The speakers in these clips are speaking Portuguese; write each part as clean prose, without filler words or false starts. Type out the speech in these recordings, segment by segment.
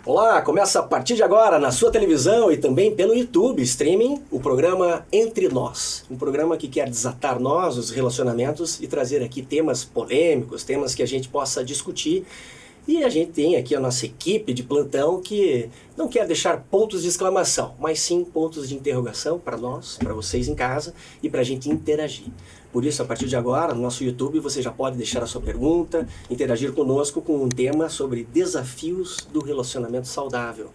Olá, começa a partir de agora na sua televisão e também pelo YouTube streaming o programa Entre Nós. Um programa que quer desatar nós, os relacionamentos, e trazer aqui temas polêmicos, temas que a gente possa discutir. E a gente tem aqui a nossa equipe de plantão que não quer deixar pontos de exclamação, mas sim pontos de interrogação para nós, para vocês em casa e para a gente interagir. Por isso, a partir de agora, no nosso YouTube, você já pode deixar a sua pergunta, interagir conosco com um tema sobre desafios do relacionamento saudável.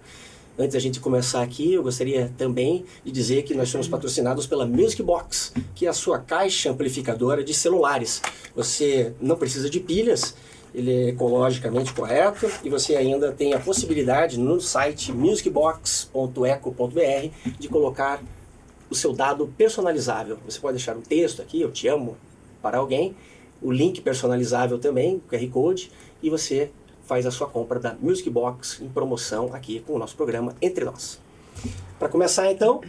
Antes da gente começar aqui, eu gostaria também de dizer que nós somos patrocinados pela Music Box, que é a sua caixa amplificadora de celulares. Você não precisa de pilhas, ele é ecologicamente correto e você ainda tem a possibilidade no site musicbox.eco.br de colocar o seu dado personalizável. Você pode deixar um texto aqui, eu te amo, para alguém, o link personalizável também, o QR Code, e você faz a sua compra da Music Box em promoção aqui com o nosso programa Entre Nós. Para começar então,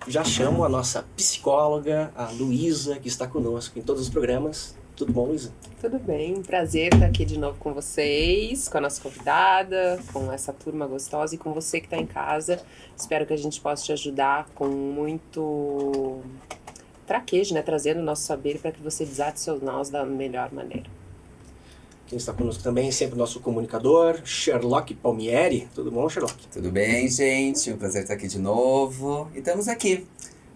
já chamo a nossa psicóloga, a Luísa, que está conosco em todos os programas. Tudo bom, Luísa? Tudo bem, um prazer estar aqui de novo com vocês, com a nossa convidada, com essa turma gostosa e com você que está em casa. Espero que a gente possa te ajudar com muito traquejo, né? Trazendo o nosso saber para que você desate seus nós da melhor maneira. Quem está conosco também é sempre o nosso comunicador, Sherlock Palmieri. Tudo bom, Sherlock? Tudo bem, gente? Um prazer estar aqui de novo. E estamos aqui.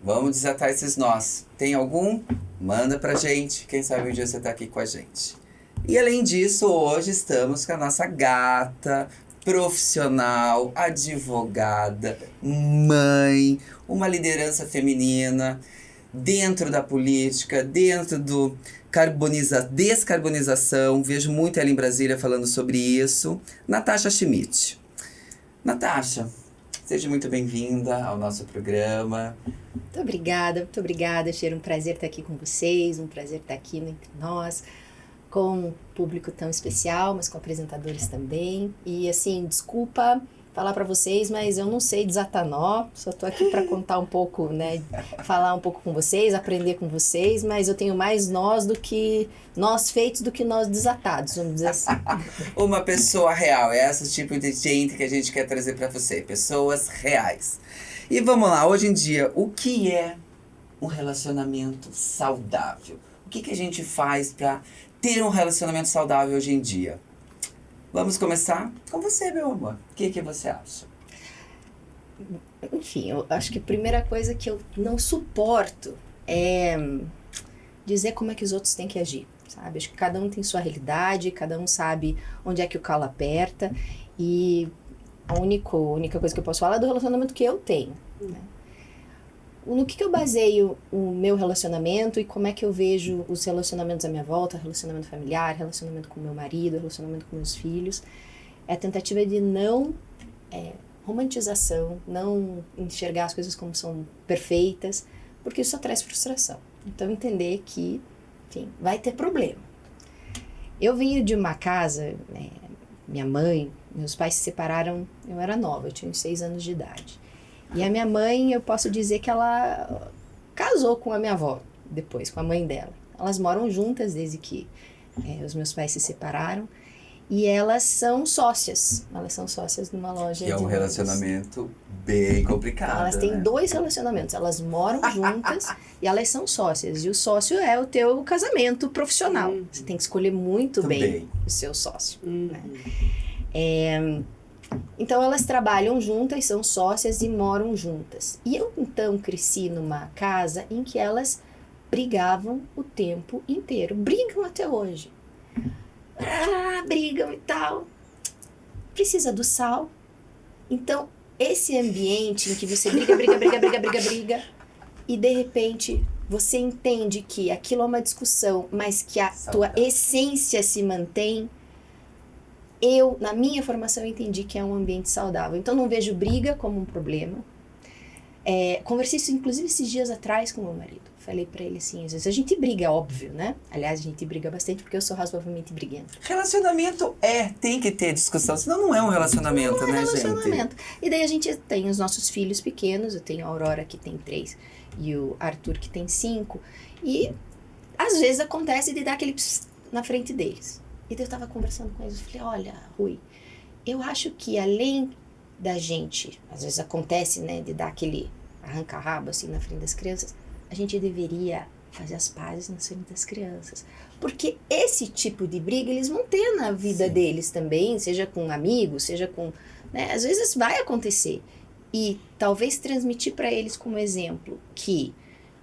Vamos desatar esses nós. Tem algum? Manda pra gente. Quem sabe um dia você tá aqui com a gente. E além disso, hoje estamos com a nossa gata, profissional, advogada, mãe, uma liderança feminina, dentro da política, dentro do descarbonização. Vejo muito ela em Brasília falando sobre isso. Natasha Schmidt. Natasha, seja muito bem-vinda ao nosso programa. Muito obrigada, Cheiro. Um prazer estar aqui com vocês, um prazer estar aqui no Entre Nós, com um público tão especial, mas com apresentadores também. E assim, desculpa falar para vocês, mas eu não sei desatar nó, só tô aqui para contar um pouco, né, falar um pouco com vocês, aprender com vocês, mas eu tenho mais nós do que nós feitos do que nós desatados, vamos dizer assim. Uma pessoa real, é esse tipo de gente que a gente quer trazer para você, pessoas reais. E vamos lá, hoje em dia, o que é um relacionamento saudável? O que a gente faz para ter um relacionamento saudável hoje em dia? Vamos começar com você, meu amor. O que você acha? Enfim, eu acho que a primeira coisa que eu não suporto é dizer como é que os outros têm que agir, sabe? Acho que cada um tem sua realidade, cada um sabe onde é que o calo aperta e a única coisa que eu posso falar é do relacionamento que eu tenho, né? No que eu baseio o meu relacionamento e como é que eu vejo os relacionamentos à minha volta, relacionamento familiar, relacionamento com meu marido, relacionamento com meus filhos, é a tentativa de não romantização, não enxergar as coisas como são perfeitas, porque isso só traz frustração. Então entender que, enfim, vai ter problema. Eu venho de uma casa, minha mãe, meus pais se separaram, eu era nova, eu tinha uns 6 anos de idade. E a minha mãe, eu posso dizer que ela casou com a minha avó, depois, com a mãe dela. Elas moram juntas desde que os meus pais se separaram. E elas são sócias numa loja de é um relacionamento bem complicado, elas têm 2 relacionamentos, elas moram juntas e elas são sócias. E o sócio é o teu casamento profissional. Você tem que escolher muito bem o seu sócio, né? Então elas trabalham juntas, são sócias e moram juntas. E eu então cresci numa casa em que elas brigavam o tempo inteiro. Brigam até hoje. Brigam e tal. Precisa do sal. Então esse ambiente em que você briga e de repente você entende que aquilo é uma discussão, mas que a tua essência se mantém. Eu, na minha formação, entendi que é um ambiente saudável. Então, não vejo briga como um problema. Conversei isso, inclusive, esses dias atrás com meu marido. Falei pra ele assim, às vezes a gente briga, óbvio, né? Aliás, a gente briga bastante porque eu sou razoavelmente briguenta. Relacionamento tem que ter discussão, senão não é um relacionamento, não é né, relacionamento. gente? E daí a gente tem os nossos filhos pequenos, eu tenho a Aurora que tem 3 e o Arthur que tem 5. E às vezes acontece de dar aquele pss na frente deles. E daí eu tava conversando com eles, eu falei, olha, Rui, eu acho que além da gente, às vezes acontece, né, de dar aquele arranca-rabo assim na frente das crianças, a gente deveria fazer as pazes na frente das crianças. Porque esse tipo de briga eles vão ter na vida deles também, seja com amigos, seja com... né, às vezes vai acontecer. E talvez transmitir para eles como exemplo que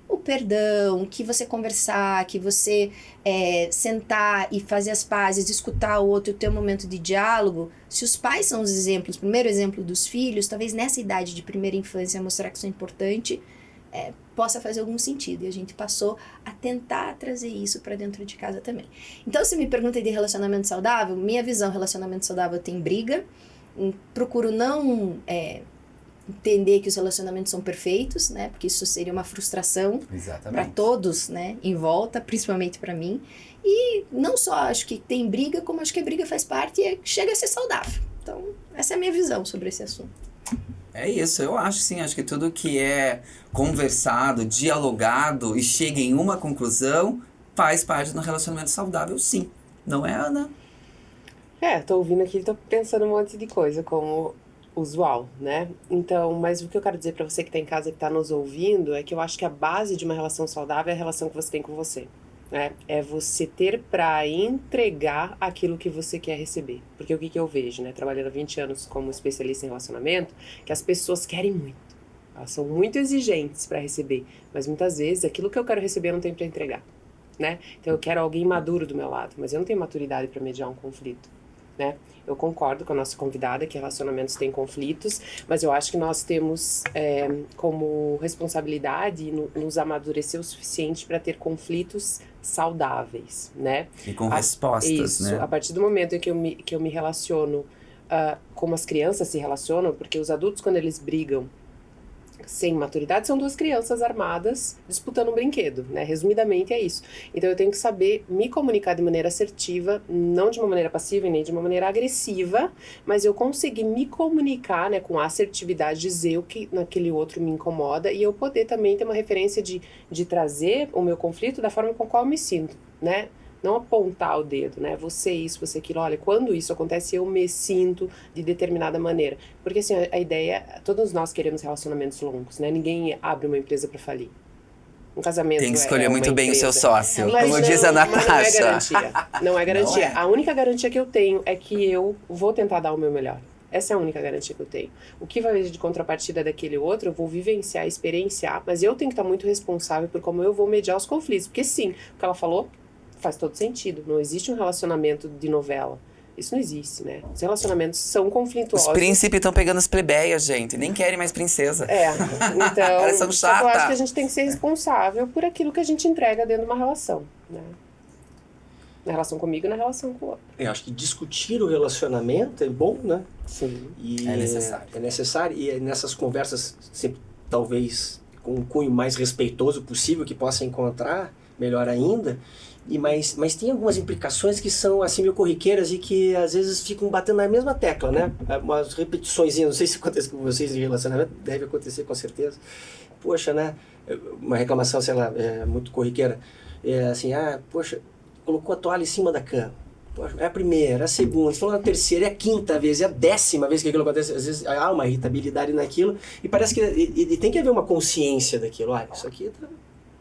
o perdão, que você conversar, que você sentar e fazer as pazes, escutar o outro, ter um momento de diálogo. Se os pais são os exemplos, o primeiro exemplo dos filhos, talvez nessa idade de primeira infância mostrar que isso é importante, possa fazer algum sentido. E a gente passou a tentar trazer isso para dentro de casa também. Então, se me pergunta de relacionamento saudável, minha visão, relacionamento saudável tem briga. Procuro não... entender que os relacionamentos são perfeitos, né? Porque isso seria uma frustração para todos, né? Em volta, principalmente para mim. E não só acho que tem briga, como acho que a briga faz parte e chega a ser saudável. Então, essa é a minha visão sobre esse assunto. É isso, eu acho sim, acho que tudo que é conversado, dialogado e chega em uma conclusão faz parte do relacionamento saudável, sim. Não é, Ana? Tô ouvindo aqui e tô pensando um monte de coisa, como usual, né? Então, mas o que eu quero dizer pra você que tá em casa, que tá nos ouvindo, é que eu acho que a base de uma relação saudável é a relação que você tem com você, né? É você ter pra entregar aquilo que você quer receber. Porque o que eu vejo, né? Trabalhando há 20 anos como especialista em relacionamento, que as pessoas querem muito. Elas são muito exigentes pra receber, mas muitas vezes aquilo que eu quero receber eu não tenho pra entregar, né? Então eu quero alguém maduro do meu lado, mas eu não tenho maturidade pra mediar um conflito, né? Eu concordo com a nossa convidada que relacionamentos têm conflitos, mas eu acho que nós temos como responsabilidade nos amadurecer o suficiente para ter conflitos saudáveis, né? E com respostas, isso, né? A partir do momento em que eu me relaciono como as crianças se relacionam, porque os adultos, quando eles brigam sem maturidade, são duas crianças armadas disputando um brinquedo, né? Resumidamente é isso. Então eu tenho que saber me comunicar de maneira assertiva, não de uma maneira passiva e nem de uma maneira agressiva, mas eu conseguir me comunicar, né, com assertividade, dizer o que naquele outro me incomoda e eu poder também ter uma referência de trazer o meu conflito da forma com qual eu me sinto, né? Não apontar o dedo, né? Você isso, você aquilo. Olha, quando isso acontece, eu me sinto de determinada maneira. Porque, assim, a ideia... Todos nós queremos relacionamentos longos, né? Ninguém abre uma empresa para falir. Um casamento tem que escolher muito bem empresa. O seu sócio, Mas como diz a Natasha. Mas não é garantia. Não é garantia. Não é. A única garantia que eu tenho é que eu vou tentar dar o meu melhor. Essa é a única garantia que eu tenho. O que vai vir de contrapartida daquele outro, eu vou vivenciar, experienciar, mas eu tenho que estar muito responsável por como eu vou mediar os conflitos. Porque, sim, o que ela falou faz todo sentido. Não existe um relacionamento de novela. Isso não existe, né? Os relacionamentos são conflituosos. Os príncipes estão pegando as plebeias, gente. Nem querem mais princesa. Então... Elas são chatas. Eu acho que a gente tem que ser responsável por aquilo que a gente entrega dentro de uma relação, né? Na relação comigo e na relação com o outro. Eu acho que discutir o relacionamento é bom, né? Sim. E é necessário. É necessário. E nessas conversas, sempre, talvez, com um cunho mais respeitoso possível que possa encontrar, melhor ainda. Mas tem algumas implicações que são assim meio corriqueiras e que às vezes ficam batendo na mesma tecla, né? Umas repetições, não sei se acontece com vocês em relacionamento, deve acontecer com certeza. Poxa, né? Uma reclamação, sei lá, muito corriqueira. Assim, poxa, colocou a toalha em cima da cama. Poxa, é a primeira, a segunda, falou na terceira, é a quinta vez, é a 10ª vez que aquilo acontece. Às vezes há uma irritabilidade naquilo e parece que e tem que haver uma consciência daquilo. Olha, isso aqui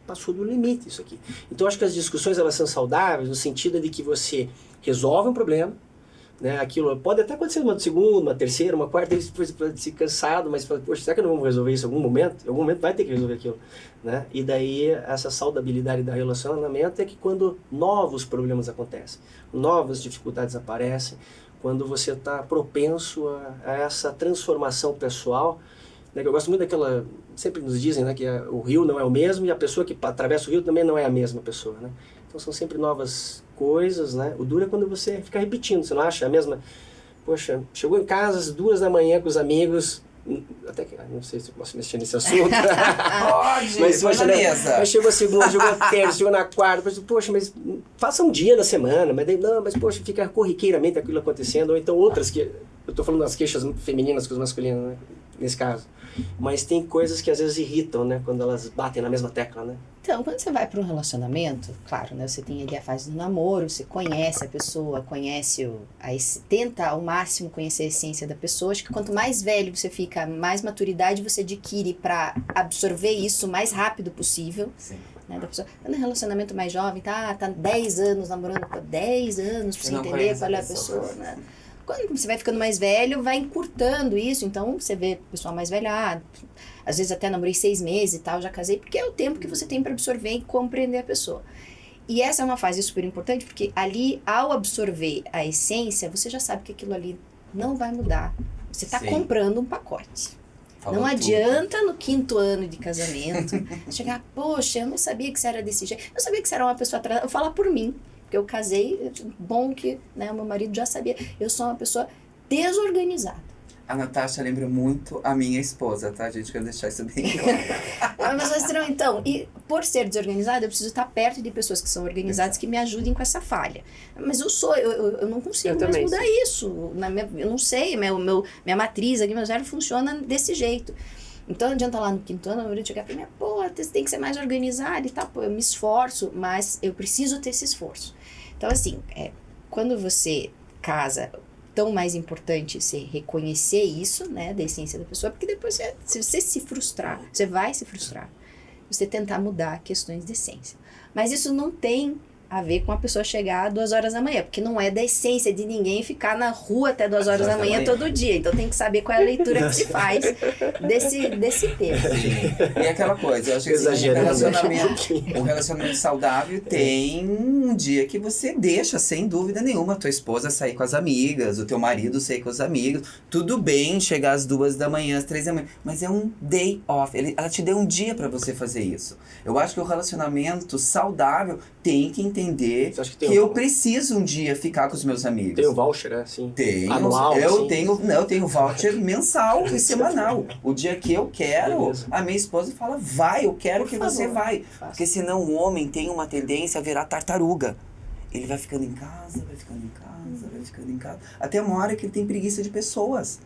passou do limite, isso aqui. Então, acho que as discussões, elas são saudáveis no sentido de que você resolve um problema, né? Aquilo pode até acontecer uma segunda, uma terceira, uma quarta, depois pode ser cansado, mas fala, poxa, será que não vamos resolver isso em algum momento? Em algum momento vai ter que resolver aquilo, né? E daí, essa saudabilidade do relacionamento é que quando novos problemas acontecem, novas dificuldades aparecem, quando você está propenso a essa transformação pessoal, né, que eu gosto muito daquela, sempre nos dizem, né, que o rio não é o mesmo e a pessoa que atravessa o rio também não é a mesma pessoa, né? Então são sempre novas coisas, né? O duro é quando você fica repetindo, você não acha a mesma... Poxa, chegou em casa às 2 da manhã com os amigos, até que, não sei se eu posso mexer nesse assunto. Pode, mas, poxa, né, mas chegou a segunda, chegou a terça, chegou na quarta, poxa, mas faça um dia na semana, mas daí, não, mas poxa, fica corriqueiramente aquilo acontecendo, ou então outras que Eu tô falando das queixas femininas com as masculinas, né? Nesse caso. Mas tem coisas que às vezes irritam, né? Quando elas batem na mesma tecla, né? Então, quando você vai para um relacionamento, claro, né? Você tem ali a fase do namoro, você conhece a pessoa, tenta ao máximo conhecer a essência da pessoa. Acho que quanto mais velho você fica, mais maturidade você adquire para absorver isso o mais rápido possível. Sim. Né, da pessoa. Tá no relacionamento mais jovem, tá 10 anos namorando, 10 anos pra você entender qual é a pessoa, né? Quando você vai ficando mais velho, vai encurtando isso. Então, você vê o pessoal mais velho, às vezes até namorei 6 meses e tal, já casei, porque é o tempo que você tem para absorver e compreender a pessoa. E essa é uma fase super importante, porque ali, ao absorver a essência, você já sabe que aquilo ali não vai mudar. Você está comprando um pacote. Falou não tudo. adianta no 5º ano de casamento chegar, poxa, eu não sabia que você era desse jeito, eu não sabia que você era uma pessoa atrasada. Eu vou falar por mim. Porque eu casei, bom que, né, o meu marido já sabia. Eu sou uma pessoa desorganizada. A Natasha lembra muito a minha esposa, tá, gente? Quero deixar isso bem claro. Mas então, e por ser desorganizada, eu preciso estar perto de pessoas que são organizadas, que me ajudem com essa falha. Mas eu não consigo mais mudar isso. Eu não sei, minha matriz aqui, meu zero funciona desse jeito. Então não adianta lá no 5º ano, eu vou chegar pra mim, você tem que ser mais organizado e tal. Eu me esforço, mas eu preciso ter esse esforço. Então, assim, quando você casa, tão mais importante você reconhecer isso, né, da essência da pessoa, porque depois, se você se frustrar, você vai se frustrar. Você tentar mudar questões de essência. Mas isso não tem a ver com a pessoa chegar às 2 horas da manhã, porque não é da essência de ninguém ficar na rua até 2 horas da manhã todo dia. Então tem que saber qual é a leitura que se faz desse tema. E aquela coisa, eu acho que um relacionamento saudável tem um dia que você deixa, sem dúvida nenhuma, a tua esposa sair com as amigas, o teu marido sair com os amigos. Tudo bem chegar às 2 da manhã, às 3 da manhã, mas é um day off. Ela te deu um dia pra você fazer isso. Eu acho que o relacionamento saudável tem que entender que eu preciso um dia ficar com os meus amigos. Tem o voucher, assim? Tenho. Anual, eu tenho voucher mensal e semanal. O dia que eu quero, a minha esposa fala, vai, eu quero que você vai. Porque senão o homem tem uma tendência a virar tartaruga. Ele vai ficando em casa, vai ficando em casa, vai ficando em casa. Até uma hora que ele tem preguiça de pessoas.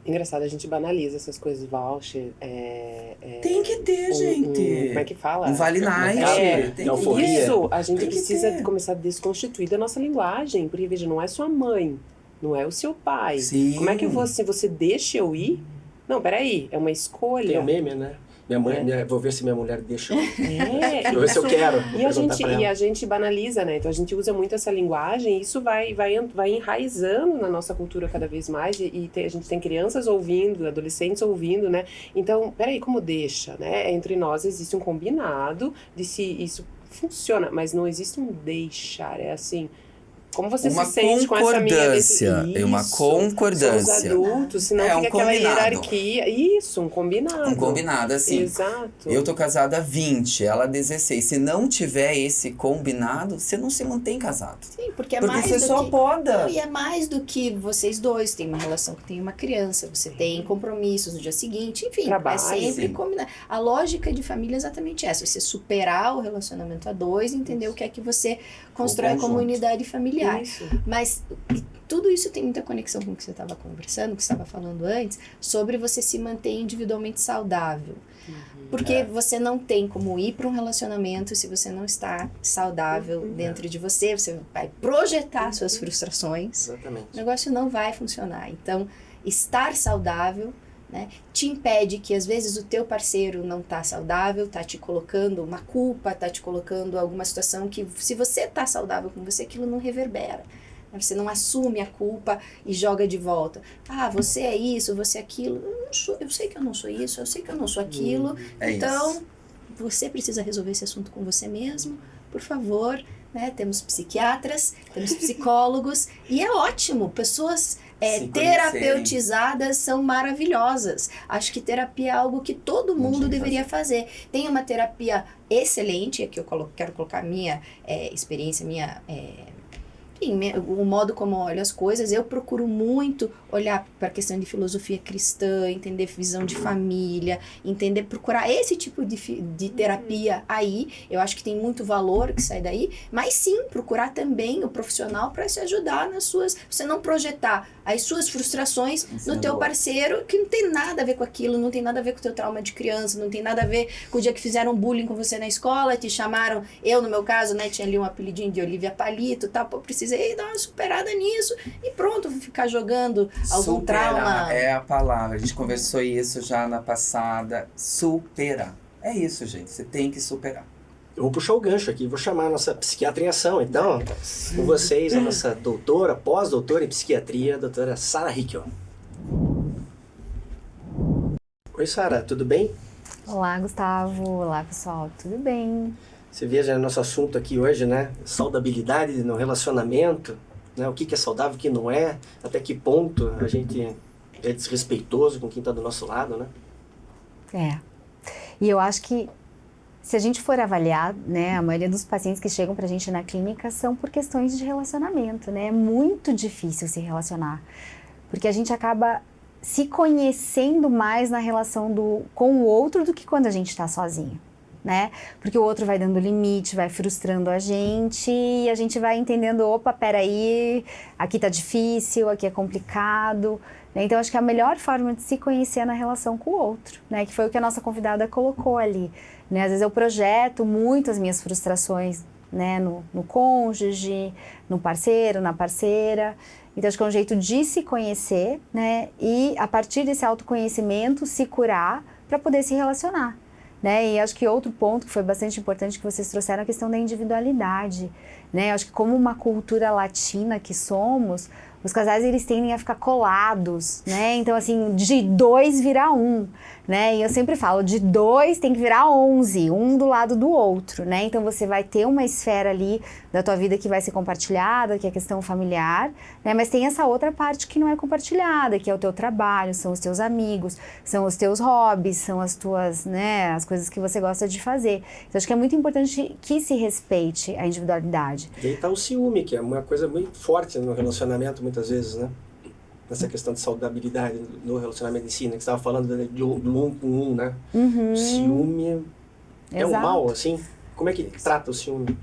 Engraçado, a gente banaliza essas coisas, voucher, tem que ter, gente. como é que fala? Um Vale Night. Isso, a gente precisa começar a desconstituir da nossa linguagem, porque, veja, não é sua mãe, não é o seu pai. Sim. Como é que você deixa eu ir? Não, peraí, é uma escolha. Tem o meme, né? Minha mãe, vou ver se minha mulher deixa. Vou ver se eu quero. E a gente banaliza, né? Então a gente usa muito essa linguagem, e isso vai enraizando na nossa cultura cada vez mais, a gente tem crianças ouvindo, adolescentes ouvindo, né? Então, peraí, como deixa, né? Entre nós existe um combinado de se isso funciona, mas não existe um deixar, é assim... Como você se sente com essa minha decisão? É uma concordância. Somos adultos, senão fica aquela hierarquia. Isso, um combinado. Um combinado, assim. Exato. Eu tô casada há 20, ela há 16. Se não tiver esse combinado, você não se mantém casado. Sim, porque mais você só poda. E é mais do que vocês dois. Tem uma relação que tem uma criança, você tem compromissos no dia seguinte, enfim. Trabalho, é sempre combinado. A lógica de família é exatamente essa. Você superar o relacionamento a dois, entender o que é que você constrói como unidade familiar. Isso. Mas tudo isso tem muita conexão com o que você estava conversando, o que você estava falando antes, sobre você se manter individualmente saudável. Porque você não tem como ir para um relacionamento se você não está saudável dentro de você. Você vai projetar suas frustrações. Exatamente. O negócio não vai funcionar. Então, estar saudável, né, te impede que às vezes o teu parceiro não tá saudável, tá te colocando uma culpa, tá te colocando alguma situação que, se você tá saudável com você, aquilo não reverbera. Você não assume a culpa e joga de volta. Você é isso, você é aquilo. Eu sei que eu não sou isso, eu sei que eu não sou aquilo. Então, você precisa resolver esse assunto com você mesmo. Por favor, né? Temos psiquiatras, temos psicólogos. E é ótimo, pessoas... terapeutizadas são maravilhosas. Acho que terapia é algo que todo mundo deveria fazer. Tem uma terapia excelente, que eu quero colocar minha experiência, minha enfim, o modo como eu olho as coisas, eu procuro muito olhar para a questão de filosofia cristã, entender visão de família, procurar esse tipo de terapia aí. Eu acho que tem muito valor que sai daí, mas sim, procurar também o profissional para se ajudar nas suas... Você não projetar as suas frustrações no teu parceiro, que não tem nada a ver com aquilo, não tem nada a ver com o teu trauma de criança, não tem nada a ver com o dia que fizeram bullying com você na escola, te chamaram, eu no meu caso, né, tinha ali um apelidinho de Olivia Palito, tá, pô, precisei dar uma superada nisso, e pronto, vou ficar jogando algum trauma. É a palavra, a gente conversou isso já na passada, superar. É isso, gente, você tem que superar. Eu vou puxar o gancho aqui, vou chamar a nossa psiquiatra em ação, então, com vocês, a nossa doutora, pós-doutora em psiquiatria, a doutora Sara Hickel. Oi, Sara, tudo bem? Olá, Gustavo. Olá, pessoal. Tudo bem? Você veja nosso assunto aqui hoje, né? Saudabilidade no relacionamento, né? O que é saudável, o que não é, até que ponto a gente é desrespeitoso com quem está do nosso lado, né? É. E eu acho que se a gente for avaliar, né, a maioria dos pacientes que chegam pra gente na clínica são por questões de relacionamento, né? É muito difícil se relacionar, porque a gente acaba se conhecendo mais na relação com o outro do que quando a gente está sozinho, né? Porque o outro vai dando limite, vai frustrando a gente e a gente vai entendendo, opa, peraí, aqui tá difícil, aqui é complicado, né? Então, acho que a melhor forma de se conhecer é na relação com o outro, né? Que foi o que a nossa convidada colocou ali, né? Às vezes eu projeto muito as minhas frustrações, né? No cônjuge, no parceiro, na parceira. Então, acho que é um jeito de se conhecer, né? E, a partir desse autoconhecimento, se curar para poder se relacionar, né? E acho que outro ponto que foi bastante importante que vocês trouxeram é a questão da individualidade, né? Acho que como uma cultura latina que somos, os casais, eles tendem a ficar colados, né? Então, assim, de 2 vira 1, né? E eu sempre falo, de 2 tem que virar 11, um do lado do outro, né? Então, você vai ter uma esfera ali da tua vida que vai ser compartilhada, que é a questão familiar, né? Mas tem essa outra parte que não é compartilhada, que é o teu trabalho, são os teus amigos, são os teus hobbies, são as tuas, né, as coisas que você gosta de fazer. Então, acho que é muito importante que se respeite a individualidade. E aí tá o ciúme, que é uma coisa muito forte no relacionamento, muitas vezes, né? Nessa questão de saudabilidade no relacionamento em si, né? Que você estava falando do um com um, né? Uhum. O ciúme é um Exato. mal, assim? Como é que trata o ciúme?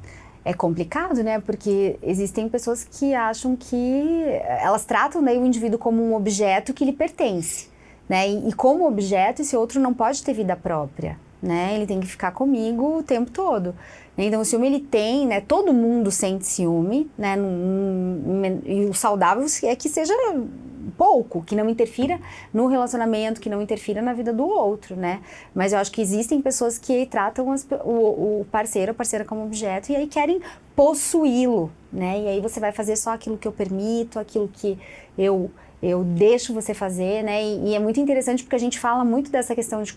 É complicado, né? Porque existem pessoas que acham que elas tratam, né, o indivíduo como um objeto que lhe pertence, né? E como objeto, esse outro não pode ter vida própria, né? Ele tem que ficar comigo o tempo todo. Então, o ciúme, ele tem, né? Todo mundo sente ciúme, né? E o saudável é que seja pouco, que não interfira no relacionamento, que não interfira na vida do outro, né? Mas eu acho que existem pessoas que tratam o parceiro ou parceira como objeto e aí querem possuí-lo, né? E aí você vai fazer só aquilo que eu permito, aquilo que eu deixo você fazer, né? E é muito interessante porque a gente fala muito dessa questão de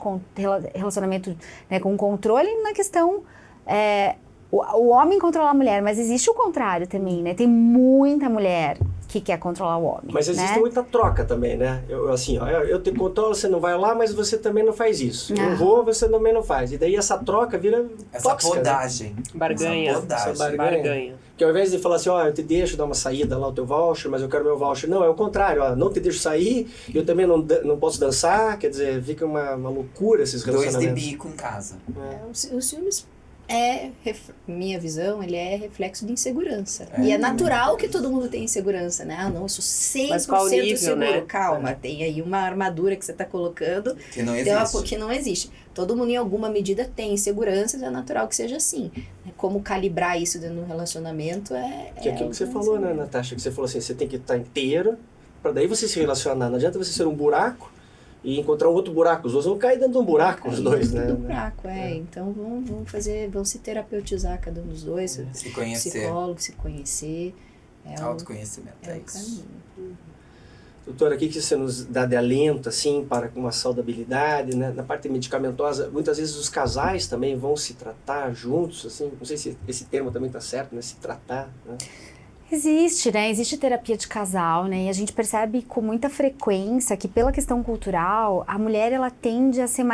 relacionamento, né, com controle na questão... o homem controla a mulher, mas existe o contrário também, né? Tem muita mulher que quer controlar o homem. Mas existe, né, muita troca também, né? Eu te controlo, você não vai lá, mas você também não faz isso. Eu vou, você também não faz. E daí essa troca vira tóxica, podagem. Né? Barganha. Essa barganha. Porque ao invés de falar assim, eu te deixo dar uma saída lá, o teu voucher, mas eu quero meu voucher. Não, é o contrário, não te deixo sair, eu também não posso dançar, quer dizer, fica uma loucura esses relacionamentos. 2 de bico em casa. Os ciúmes... minha visão, ele é reflexo de insegurança. E é natural que todo mundo tenha insegurança, né? Não, eu sou 100% nível, seguro. né? Calma, tem aí uma armadura que você está colocando que não existe. Que não existe. Todo mundo, em alguma medida, tem inseguranças, é natural que seja assim. Como calibrar isso dentro do relacionamento Que é aquilo que você falou, né, Natasha? Que você falou assim, você tem que estar inteiro, para daí você se relacionar. Não adianta você ser um buraco e encontrar um outro buraco. Os dois vão cair dentro de um buraco, os dois, né? Dentro do buraco, Então vão se terapeutizar cada um dos dois. Se conhecer. Psicólogo, se conhecer. Autoconhecimento, é o isso. caminho. Doutora, o que você nos dá de alento, assim, para uma saudabilidade, né? Na parte medicamentosa, muitas vezes os casais também vão se tratar juntos, assim, não sei se esse termo também está certo, né? Se tratar, né? Existe, né? Existe terapia de casal, né? E a gente percebe com muita frequência que pela questão cultural, a mulher, ela tende a ser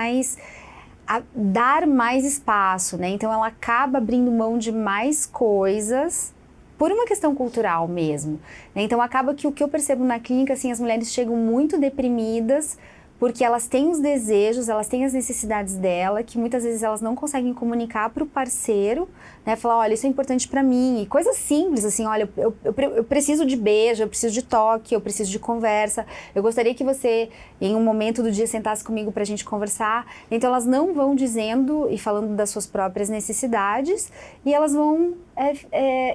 a dar mais espaço, né? Então ela acaba abrindo mão de mais coisas por uma questão cultural mesmo, né? Então acaba que o que eu percebo na clínica, assim, as mulheres chegam muito deprimidas, porque elas têm os desejos, elas têm as necessidades dela, que muitas vezes elas não conseguem comunicar para o parceiro, né? Falar, olha, isso é importante para mim. E coisas simples, assim, olha, eu preciso de beijo, eu preciso de toque, eu preciso de conversa. Eu gostaria que você, em um momento do dia, sentasse comigo para a gente conversar. Então, elas não vão dizendo e falando das suas próprias necessidades, e elas vão,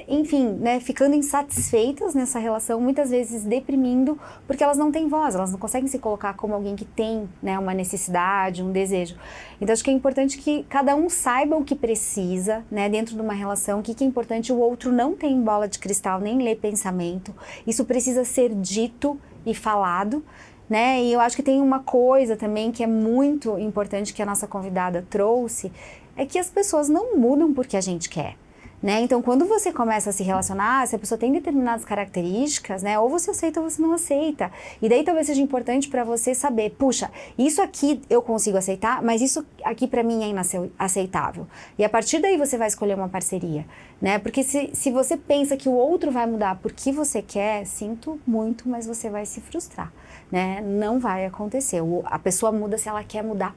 enfim, né, ficando insatisfeitas nessa relação, muitas vezes deprimindo, porque elas não têm voz, elas não conseguem se colocar como alguém que tem, né, uma necessidade, um desejo. Então, acho que é importante que cada um saiba o que precisa, né, dentro de uma relação, o que é importante. O outro não tem bola de cristal, nem lê pensamento. Isso precisa ser dito e falado, né? E eu acho que tem uma coisa também que é muito importante que a nossa convidada trouxe, é que as pessoas não mudam porque a gente quer. Né? Então, quando você começa a se relacionar, se a pessoa tem determinadas características, né? Ou você aceita ou você não aceita. E daí talvez seja importante para você saber, puxa, isso aqui eu consigo aceitar, mas isso aqui para mim é inaceitável. E a partir daí você vai escolher uma parceria, né? Porque se você pensa que o outro vai mudar porque você quer, sinto muito, mas você vai se frustrar, né? Não vai acontecer. A pessoa muda se ela quer mudar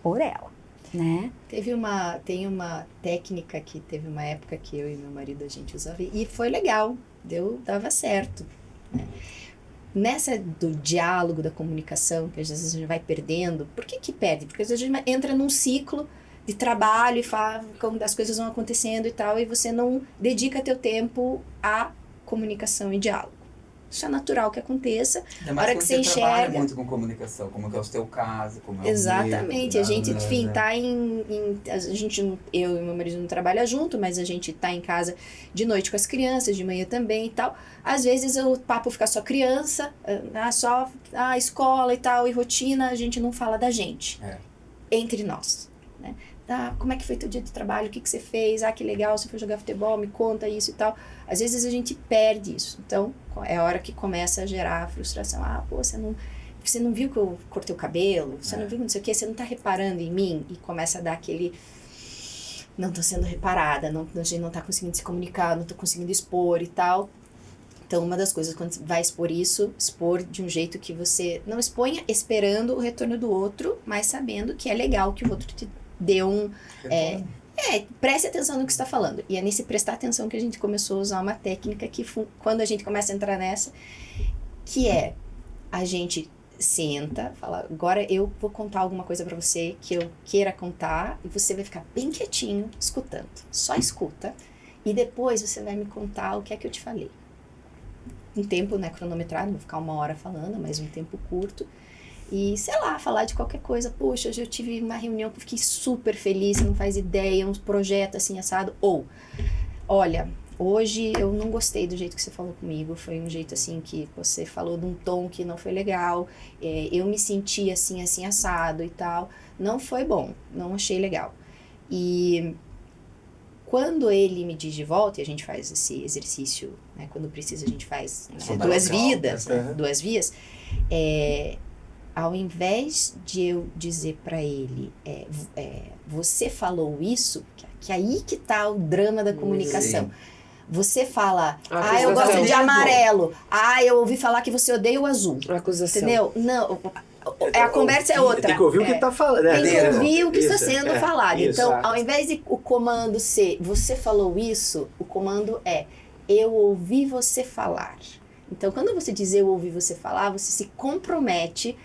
por ela. Né? Tem uma técnica que teve uma época que eu e meu marido a gente usava e foi legal, dava certo, né? Nessa do diálogo, da comunicação, que às vezes a gente vai perdendo. Por que perde? Porque às vezes a gente entra num ciclo de trabalho e fala como as coisas vão acontecendo e tal, e você não dedica teu tempo à comunicação e diálogo. Isso é natural que aconteça. A hora que você trabalha muito com comunicação, como que é o teu caso, como é o exatamente, meu, a gente, enfim, tá eu e meu marido não trabalha junto, mas a gente tá em casa de noite com as crianças, de manhã também e tal. Às vezes o papo fica só criança, só a escola e tal, e rotina, a gente não fala da gente, entre nós, né? Como é que foi teu dia de trabalho, o que você fez, que legal, você foi jogar futebol, me conta isso e tal. Às vezes a gente perde isso, então é a hora que começa a gerar a frustração. Você não viu que eu cortei o cabelo, você não viu não sei o que, você não tá reparando em mim, e começa a dar aquele, não tô sendo reparada, a gente não tá conseguindo se comunicar, não tô conseguindo expor e tal. Então, uma das coisas, quando você vai expor isso, expor de um jeito que você não exponha esperando o retorno do outro, mas sabendo que é legal que o outro te dê preste atenção no que você está falando. E é nesse prestar atenção que a gente começou a usar uma técnica que, quando a gente começa a entrar nessa, que é, a gente senta, fala, agora eu vou contar alguma coisa para você que eu queira contar, e você vai ficar bem quietinho, escutando. Só escuta. E depois você vai me contar o que é que eu te falei. Um tempo, né, cronometrado, não vou ficar 1 hora falando, mas um tempo curto. E, sei lá, falar de qualquer coisa. Poxa, hoje eu tive uma reunião que eu fiquei super feliz, você não faz ideia, uns projetos assim, assado. Ou, olha, hoje eu não gostei do jeito que você falou comigo, foi um jeito assim que você falou de um tom que não foi legal, eu me senti assim, assado e tal. Não foi bom, não achei legal. E quando ele me diz de volta, e a gente faz esse exercício, né, quando precisa a gente faz, né, 2 vidas, né, 2 vias, ao invés de eu dizer para ele, você falou isso, que aí que tá o drama da comunicação. Sim. Você fala, eu gosto de amarelo. Eu ouvi falar que você odeia o azul. Acusação. Entendeu? Não, a conversa é outra. Tem que ouvir o que está falando. Né? Tem que ouvir o que está sendo falado. Então, ao invés de o comando ser, você falou isso, o comando é, eu ouvi você falar. Então, quando você diz eu ouvi você falar, você se compromete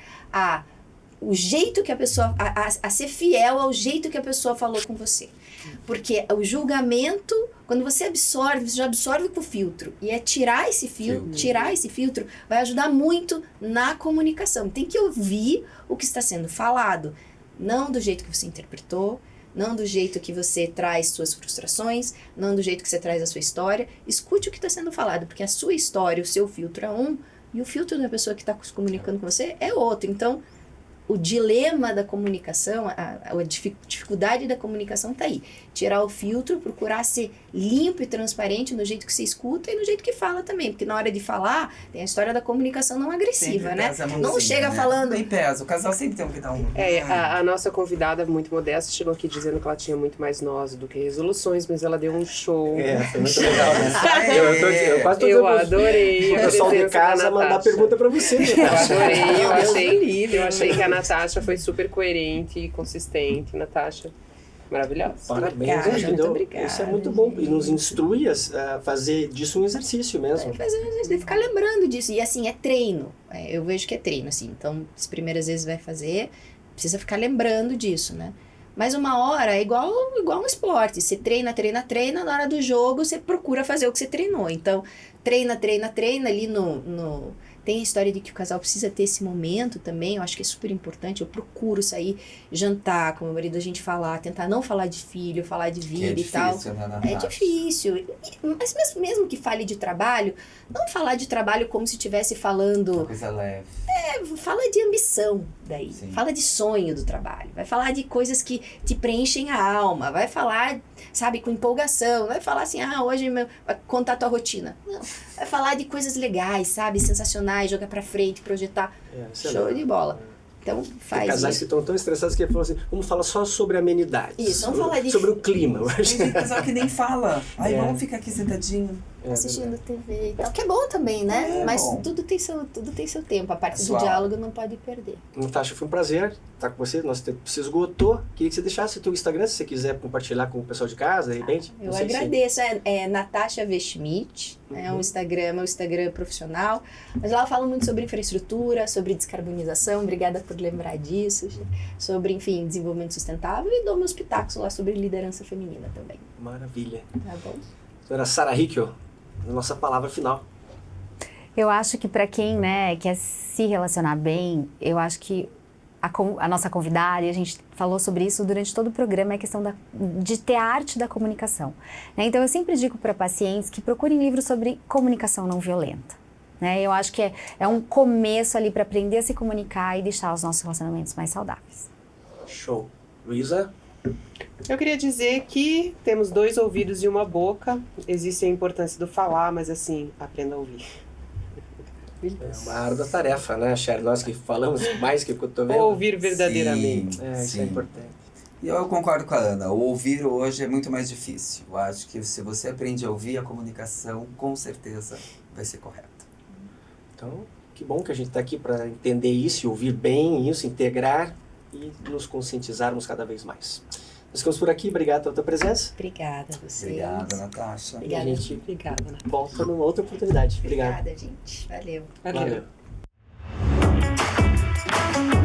o jeito que a pessoa, a ser fiel ao jeito que a pessoa falou com você. Porque o julgamento, quando você absorve, você já absorve com o filtro. E tirar esse filtro vai ajudar muito na comunicação. Tem que ouvir o que está sendo falado. Não do jeito que você interpretou, não do jeito que você traz suas frustrações, não do jeito que você traz a sua história. Escute o que está sendo falado, porque a sua história, o seu filtro é um, e o filtro da pessoa que está se comunicando com você é outro. Então, o dilema da comunicação, a dificuldade da comunicação está aí. Tirar o filtro, procurar ser limpo e transparente no jeito que você escuta e no jeito que fala também. Porque na hora de falar, tem a história da comunicação não agressiva, Sempre né? pesa a Não mãozinha, chega né? falando... Nem pesa, o casal sempre tem que dar um... A nossa convidada, muito modesta, chegou aqui dizendo que ela tinha muito mais nós do que resoluções, mas ela deu um show. Foi muito legal, né? Eu quase tô Eu dizendo adorei pro a pessoal de presença casa da mandar Natasha. pergunta pra você. Eu adorei, Deus eu achei que a Natasha foi super coerente e consistente. Natasha, maravilhosa. Parabéns, Obrigada, acho que muito deu. obrigada, Isso é muito bom. E nos instrui a fazer disso um exercício mesmo. Fazer, ficar lembrando disso. E assim, é treino. Eu vejo que é treino, assim. Então, as primeiras vezes vai fazer, precisa ficar lembrando disso, né? Mas uma hora é igual um esporte. Você treina, na hora do jogo você procura fazer o que você treinou. Então, treina ali no... Tem a história de que o casal precisa ter esse momento também, eu acho que é super importante. Eu procuro sair, jantar com o meu marido, a gente falar, tentar não falar de filho, falar de vida Que é e tal. difícil, né, É Natasha? difícil. Mas mesmo que fale de trabalho, não falar de trabalho como se estivesse falando... Coisa leve. Fala de ambição daí. Sim. Fala de sonho do trabalho. Vai falar de coisas que te preenchem a alma. Vai falar, sabe, com empolgação. Vai falar assim, hoje vai contar tua rotina. Não. Vai falar de coisas legais, sabe, sensacionais, jogar pra frente, projetar. Show de bola. Então, Tem faz casais isso. que estão tão estressados que ele falou assim, vamos falar só sobre amenidades. Isso, vamos falar de... Sobre o clima. Eu acho. Tem casal que nem fala. Aí É. vamos ficar aqui sentadinho. Assistindo TV e tal, que é bom também, né? É Mas bom. tudo tem seu tempo. A parte do Pessoal. diálogo não pode perder. Natasha, foi um prazer estar com você. Nosso tempo se esgotou. Queria que você deixasse o teu Instagram, se você quiser compartilhar com o pessoal de casa, de repente. Eu Não sei se- agradeço. É Natasha V. Schmidt, é um Instagram, meu Instagram profissional. Mas lá eu falo muito sobre infraestrutura, sobre descarbonização. Obrigada por lembrar disso. Sobre, enfim, desenvolvimento sustentável. E dou meus pitacos lá sobre liderança feminina também. Maravilha. Tá bom? Dona Sara Hickel, a nossa palavra final. Eu acho que para quem, né, quer se relacionar bem, eu acho que a nossa convidada, e a gente falou sobre isso durante todo o programa, é a questão de ter a arte da comunicação, né? Então eu sempre digo para pacientes que procurem livros sobre comunicação não violenta, né? Eu acho que é um começo ali para aprender a se comunicar e deixar os nossos relacionamentos mais saudáveis. Show. Luísa? Eu queria dizer que temos 2 ouvidos e uma boca. Existe a importância do falar, mas assim, aprenda a ouvir. É uma árdua tarefa, né, Cher? Nós que falamos mais que o cotovelo. Ouvir verdadeiramente. Sim, Isso é sim. importante. E eu concordo com a Ana, o ouvir hoje é muito mais difícil. Eu acho que se você aprende a ouvir, a comunicação com certeza vai ser correta. Então, que bom que a gente está aqui para entender isso, e ouvir bem isso, integrar e nos conscientizarmos cada vez mais. Nós ficamos por aqui, obrigado pela tua presença. Obrigada a vocês. Obrigada, Natasha. Obrigada. E a gente Obrigada, Ana. volta numa outra oportunidade. Obrigado. Obrigada, gente. Valeu. Valeu. Valeu.